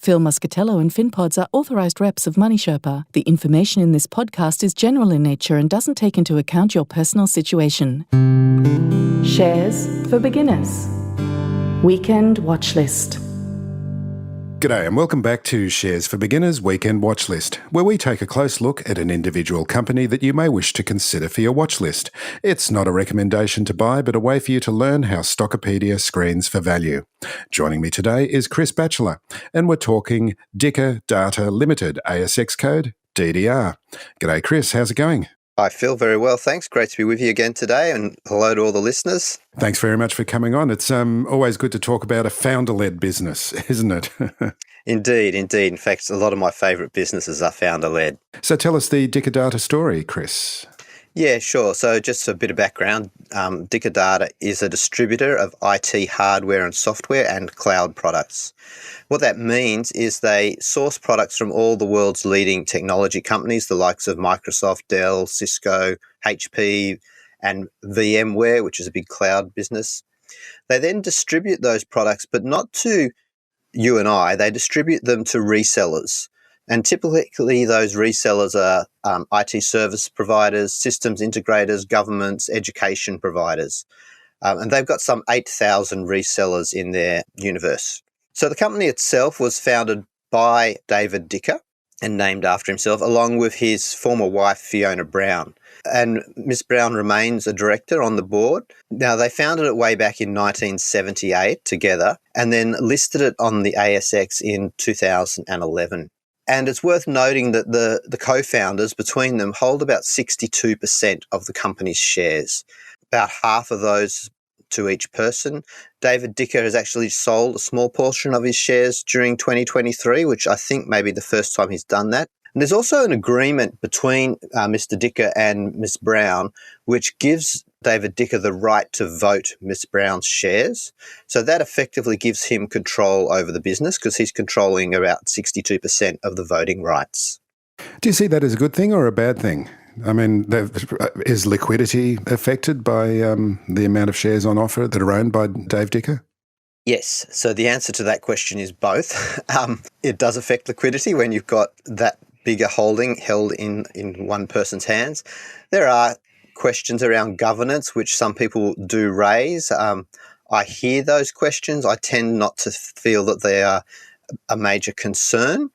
Phil Muscatello and Finpods are authorised reps of Money Sherpa. The information in this podcast is general in nature and doesn't take into account your personal situation. Shares for beginners. Weekend Watchlist. G'day and welcome back to Shares for Beginners Weekend Watchlist, where we take a close look at an individual company that you may wish to consider for your watchlist. It's not a recommendation to buy, but a way for you to learn how Stockopedia screens for value. Joining me today is Chris Batchelor, and we're talking Dicker Data Limited, ASX code DDR. G'day Chris, how's it going? I feel very well, thanks. Great to be with you again today, and hello to all the listeners. Thanks very much for coming on. It's always good to talk about a founder-led business, isn't it? Indeed. In fact, a lot of my favourite businesses are founder-led. So tell us the Dicker Data story, Chris. Yeah, sure. So just a bit of background. Dicker Data is a distributor of IT hardware and software and cloud products. What that means is they source products from all the world's leading technology companies, the likes of Microsoft, Dell, Cisco, HP, and VMware, which is a big cloud business. They then distribute those products, but not to you and I. They distribute them to resellers. And typically those resellers are IT service providers, systems integrators, governments, education providers. And they've got some 8,000 resellers in their universe. So the company itself was founded by David Dicker and named after himself, along with his former wife, Fiona Brown. And Miss Brown remains a director on the board. Now, they founded it way back in 1978 together and then listed it on the ASX in 2011. And it's worth noting that the co-founders, between them, hold about 62% of the company's shares, about half of those to each person. David Dicker has actually sold a small portion of his shares during 2023, which I think may be the first time he's done that. And there's also an agreement between Mr. Dicker and Miss Brown, which gives David Dicker the right to vote Miss Brown's shares. So that effectively gives him control over the business because he's controlling about 62% of the voting rights. Do you see that as a good thing or a bad thing? I mean, is liquidity affected by the amount of shares on offer that are owned by Dave Dicker? Yes. So the answer to that question is both. It does affect liquidity when you've got that bigger holding held in one person's hands. There are questions around governance, which some people do raise. I hear those questions. I tend not to feel that they are a major concern.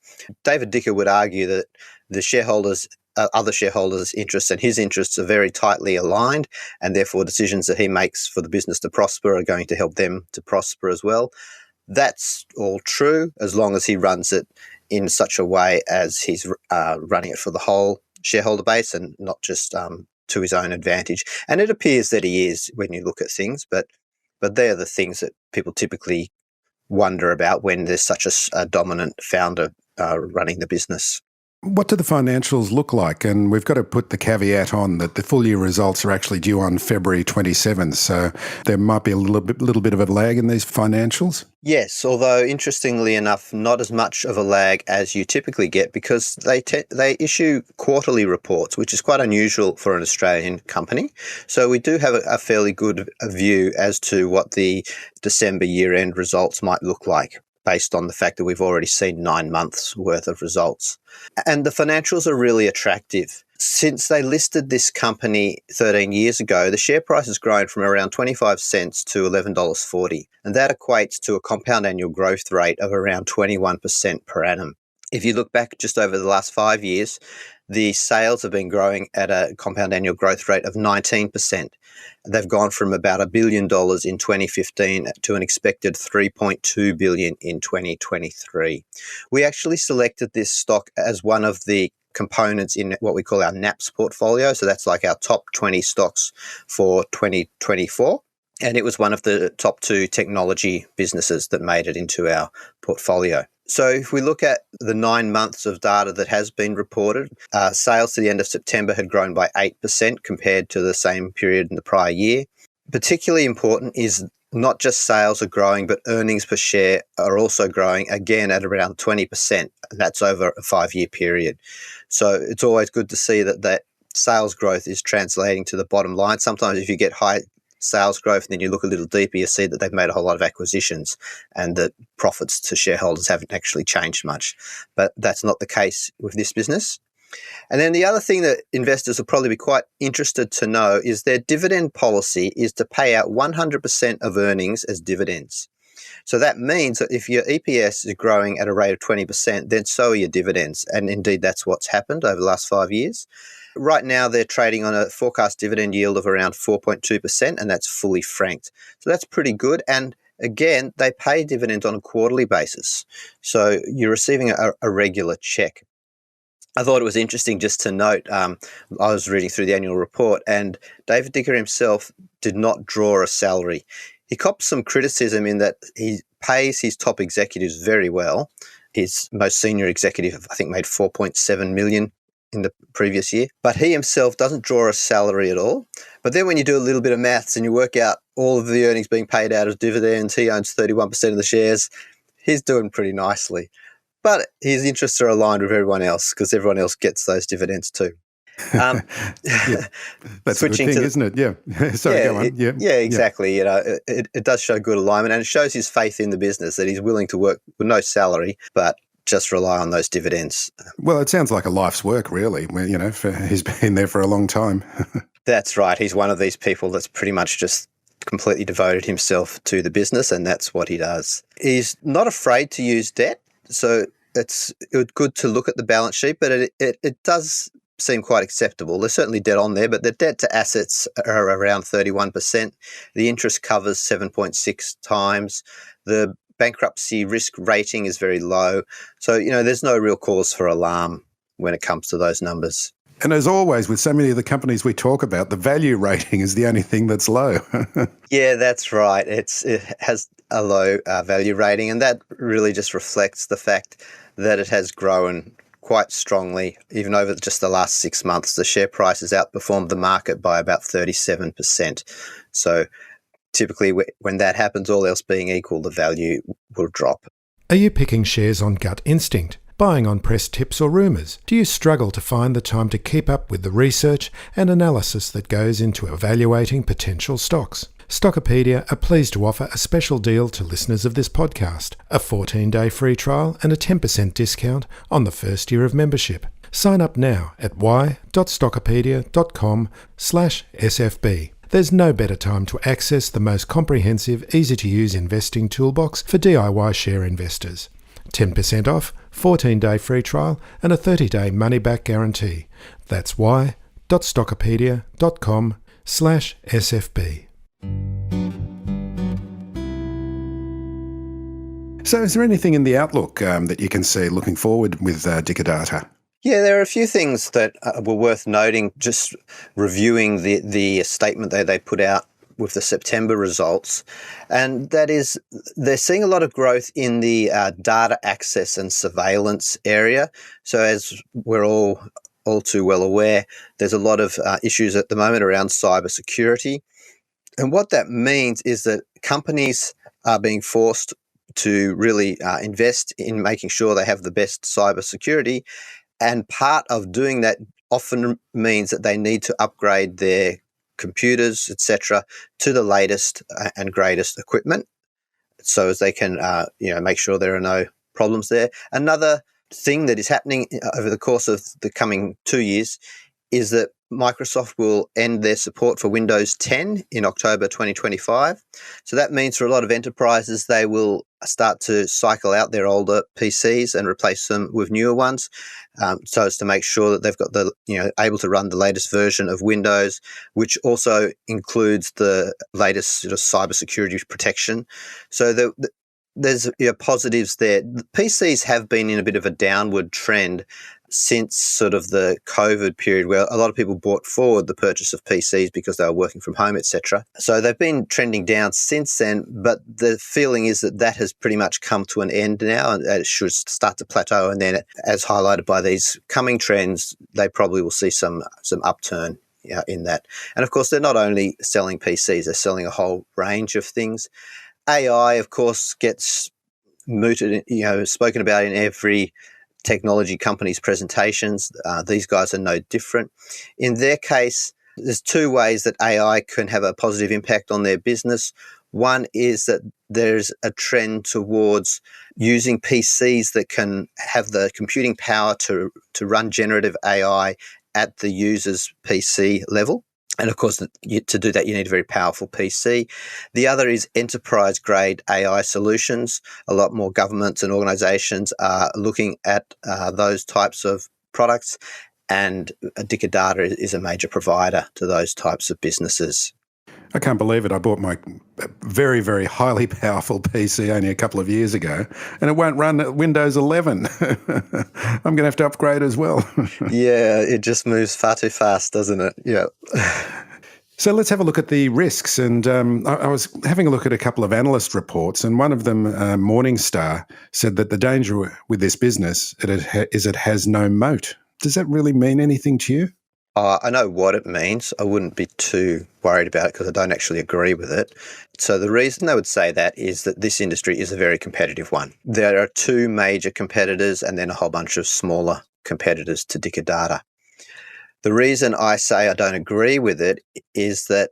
David Dicker would argue that the shareholders, other shareholders' interests and his interests are very tightly aligned, and therefore decisions that he makes for the business to prosper are going to help them to prosper as well. That's all true as long as he runs it in such a way as he's running it for the whole shareholder base and not just to his own advantage. And it appears that he is when you look at things, but they're the things that people typically wonder about when there's such a dominant founder running the business. What do the financials look like? And we've got to put the caveat on that the full year results are actually due on February 27th. So there might be a little bit of a lag in these financials. Yes, although interestingly enough, not as much of a lag as you typically get because they issue quarterly reports, which is quite unusual for an Australian company. So we do have a fairly good view as to what the December year-end results might look like, based on the fact that we've already seen 9 months worth of results. And the financials are really attractive. Since they listed this company 13 years ago, the share price has grown from around 25 cents to $11.40. And that equates to a compound annual growth rate of around 21% per annum. If you look back just over the last 5 years, the sales have been growing at a compound annual growth rate of 19%. They've gone from about $1 billion in 2015 to an expected $3.2 billion in 2023. We actually selected this stock as one of the components in what we call our NAPS portfolio. So that's like our top 20 stocks for 2024. And it was one of the top 2 technology businesses that made it into our portfolio. So if we look at the 9 months of data that has been reported, sales to the end of September had grown by 8% compared to the same period in the prior year. Particularly important is not just sales are growing, but earnings per share are also growing, again at around 20%. And that's over a 5-year period. So it's always good to see that sales growth is translating to the bottom line. Sometimes if you get high sales growth, and then you look a little deeper, you see that they've made a whole lot of acquisitions and the profits to shareholders haven't actually changed much. But that's not the case with this business. And then the other thing that investors will probably be quite interested to know is their dividend policy is to pay out 100% of earnings as dividends. So that means that if your EPS is growing at a rate of 20%, then so are your dividends. And indeed, that's what's happened over the last 5 years. Right now, they're trading on a forecast dividend yield of around 4.2%, and that's fully franked. So that's pretty good. And again, they pay dividends on a quarterly basis. So you're receiving a regular check. I thought it was interesting just to note, I was reading through the annual report, and David Dicker himself did not draw a salary. He copped some criticism in that he pays his top executives very well. His most senior executive, I think, made $4.7 million in the previous year. But he himself doesn't draw a salary at all. But then when you do a little bit of maths and you work out all of the earnings being paid out as dividends, he owns 31% of the shares. He's doing pretty nicely. But his interests are aligned with everyone else because everyone else gets those dividends too. Yeah. That's a good thing, isn't it? Yeah. Sorry, go on. Yeah, exactly. You know, it does show good alignment, and it shows his faith in the business that he's willing to work with no salary, but just rely on those dividends. Well, it sounds like a life's work, really. You know, he's been there for a long time. That's right. He's one of these people that's pretty much just completely devoted himself to the business, and that's what he does. He's not afraid to use debt, so it's good to look at the balance sheet, but it does seem quite acceptable. There's certainly debt on there, but the debt to assets are around 31%. The interest covers 7.6 times. The bankruptcy risk rating is very low. So, you know, there's no real cause for alarm when it comes to those numbers. And as always, with so many of the companies we talk about, the value rating is the only thing that's low. Yeah, that's right. It has a low value rating, and that really just reflects the fact that it has grown quite strongly. Even over just the last 6 months, the share price has outperformed the market by about 37%. So typically when that happens, all else being equal, the value will drop. Are you picking shares on gut instinct? Buying on press tips or rumours? Do you struggle to find the time to keep up with the research and analysis that goes into evaluating potential stocks? Stockopedia are pleased to offer a special deal to listeners of this podcast, a 14-day free trial and a 10% discount on the first year of membership. Sign up now at y.stockopedia.com/SFB. There's no better time to access the most comprehensive, easy-to-use investing toolbox for DIY share investors. 10% off, 14-day free trial and a 30-day money-back guarantee. That's y.stockopedia.com/SFB. So is there anything in the outlook that you can see looking forward with Dicker Data? Yeah, there are a few things that were worth noting, just reviewing the statement that they put out with the September results, and that is they're seeing a lot of growth in the data access and surveillance area. So as we're all too well aware, there's a lot of issues at the moment around cybersecurity. And what that means is that companies are being forced to really invest in making sure they have the best cybersecurity. And part of doing that often means that they need to upgrade their computers, etc., to the latest and greatest equipment, so as they can, make sure there are no problems there. Another thing that is happening over the course of the coming 2 years is that Microsoft will end their support for Windows 10 in October 2025. So that means for a lot of enterprises, they will start to cycle out their older PCs and replace them with newer ones, so as to make sure that they've got able to run the latest version of Windows, which also includes the latest sort of cybersecurity protection. So there's positives there. The PCs have been in a bit of a downward trend since sort of the COVID period, where a lot of people brought forward the purchase of PCs because they were working from home, etc. So they've been trending down since then, but the feeling is that has pretty much come to an end now, and it should start to plateau. And then, as highlighted by these coming trends, they probably will see some upturn in that. And of course, they're not only selling PCs, they're selling a whole range of things. AI, of course, gets mooted, spoken about in every technology companies' presentations. These guys are no different. In their case, There's two ways that AI can have a positive impact on their business. One is that there's a trend towards using PCs that can have the computing power to run generative AI at the user's PC level. And of course, to do that, you need a very powerful PC. The other is enterprise-grade AI solutions. A lot more governments and organisations are looking at those types of products, and Data is a major provider to those types of businesses. I can't believe it. I bought my very, very highly powerful PC only a couple of years ago, and it won't run Windows 11. I'm going to have to upgrade as well. Yeah, it just moves far too fast, doesn't it? Yeah. So let's have a look at the risks. And I was having a look at a couple of analyst reports, and one of them, Morningstar, said that the danger with this business is it has no moat. Does that really mean anything to you? I know what it means. I wouldn't be too worried about it because I don't actually agree with it. So the reason I would say that is that this industry is a very competitive one. There are two major competitors and then a whole bunch of smaller competitors to Data. The reason I say I don't agree with it is that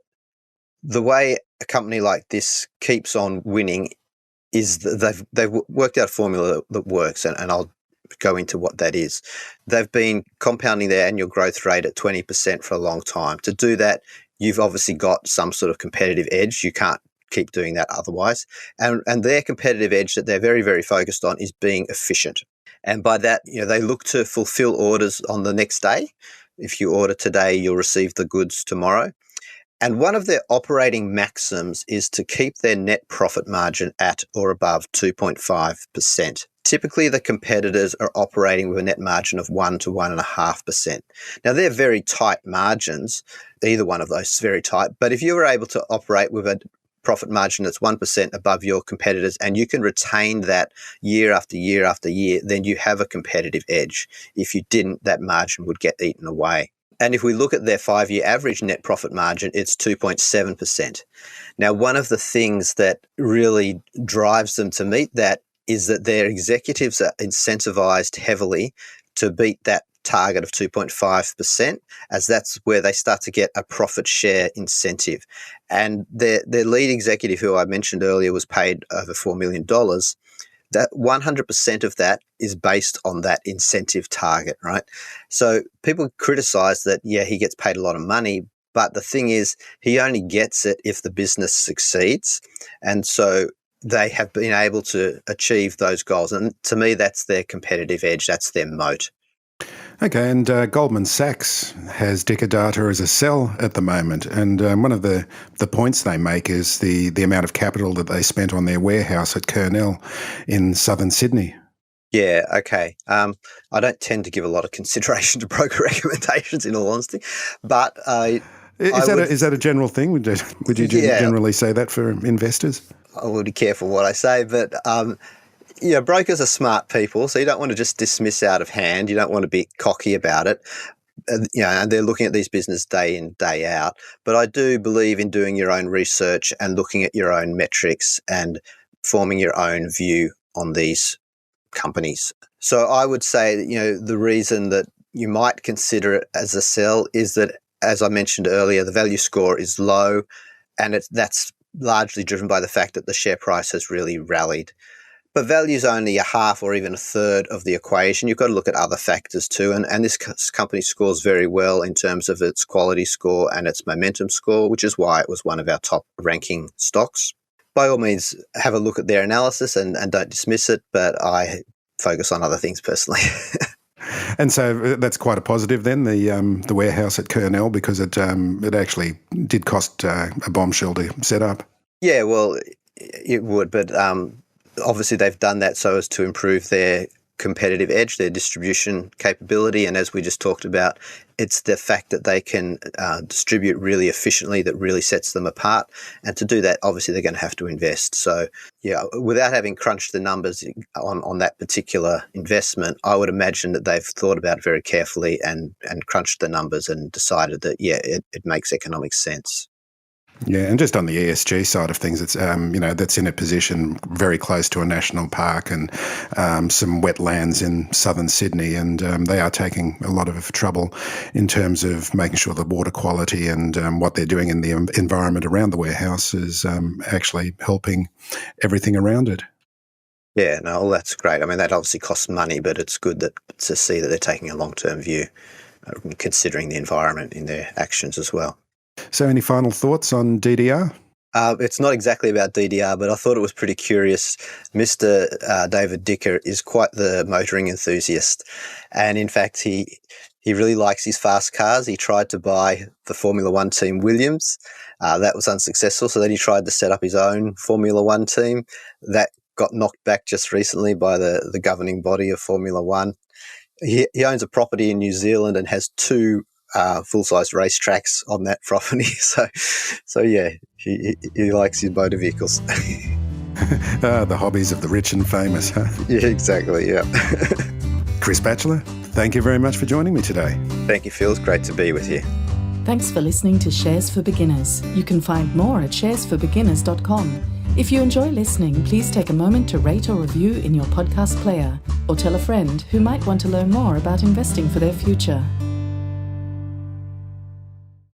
the way a company like this keeps on winning is that they've worked out a formula that works, and I'll go into what that is. They've been compounding their annual growth rate at 20% for a long time. To do that, you've obviously got some sort of competitive edge. You can't keep doing that otherwise. And their competitive edge that they're very, very focused on is being efficient. And by that, they look to fulfill orders on the next day. If you order today, you'll receive the goods tomorrow. And one of their operating maxims is to keep their net profit margin at or above 2.5%. Typically, the competitors are operating with a net margin of 1 to 1.5%. Now, they're very tight margins. Either one of those is very tight. But if you were able to operate with a profit margin that's 1% above your competitors and you can retain that year after year after year, then you have a competitive edge. If you didn't, that margin would get eaten away. And if we look at their 5-year average net profit margin, it's 2.7%. Now, one of the things that really drives them to meet that is that their executives are incentivized heavily to beat that target of 2.5%, as that's where they start to get a profit share incentive. And their lead executive, who I mentioned earlier, was paid over $4 million. That 100% of that is based on that incentive target, right? So people criticize that, yeah, he gets paid a lot of money, but the thing is, he only gets it if the business succeeds. And so they have been able to achieve those goals. And to me, that's their competitive edge. That's their moat. Okay, and Goldman Sachs has Data as a sell at the moment, and one of the points they make is the amount of capital that they spent on their warehouse at Kurnell in southern Sydney. Yeah, okay. I don't tend to give a lot of consideration to broker recommendations, in all honesty, but is that a general thing? Would you generally say that for investors? I will be careful what I say, but brokers are smart people, so you don't want to just dismiss out of hand. You don't want to be cocky about it. And they're looking at these business day in, day out. But I do believe in doing your own research and looking at your own metrics and forming your own view on these companies. So I would say that, the reason that you might consider it as a sell is that, as I mentioned earlier, the value score is low, and that's largely driven by the fact that the share price has really rallied. But value is only a half or even a third of the equation. You've got to look at other factors too. And this company scores very well in terms of its quality score and its momentum score, which is why it was one of our top ranking stocks. By all means, have a look at their analysis and don't dismiss it, but I focus on other things personally. And so that's quite a positive then, the warehouse at Kurnell, because it actually did cost a bombshell to set up. Yeah, well, it would, but obviously they've done that so as to improve their competitive edge, their distribution capability. And as we just talked about, it's the fact that they can distribute really efficiently that really sets them apart. And to do that, obviously they're going to have to invest. So yeah, without having crunched the numbers on that particular investment, I would imagine that they've thought about it very carefully and crunched the numbers and decided that, yeah, it makes economic sense. Yeah, and just on the ESG side of things, it's that's in a position very close to a national park and some wetlands in southern Sydney, and they are taking a lot of trouble in terms of making sure the water quality and what they're doing in the environment around the warehouse is actually helping everything around it. Yeah, no, well, that's great. I mean, that obviously costs money, but it's good to see that they're taking a long-term view, considering the environment in their actions as well. So any final thoughts on DDR? It's not exactly about DDR, but I thought it was pretty curious. Mr. David Dicker is quite the motoring enthusiast. And in fact, he really likes his fast cars. He tried to buy the Formula One team Williams. That was unsuccessful. So then he tried to set up his own Formula One team. That got knocked back just recently by the governing body of Formula One. He owns a property in New Zealand and has 2 full-size racetracks on that property. So yeah, he likes his motor vehicles. The hobbies of the rich and famous, huh? Yeah, exactly, yeah. Chris Batchelor, thank you very much for joining me today. Thank you, Phil. It's great to be with you. Thanks for listening to Shares for Beginners. You can find more at sharesforbeginners.com. If you enjoy listening, please take a moment to rate or review in your podcast player, or tell a friend who might want to learn more about investing for their future.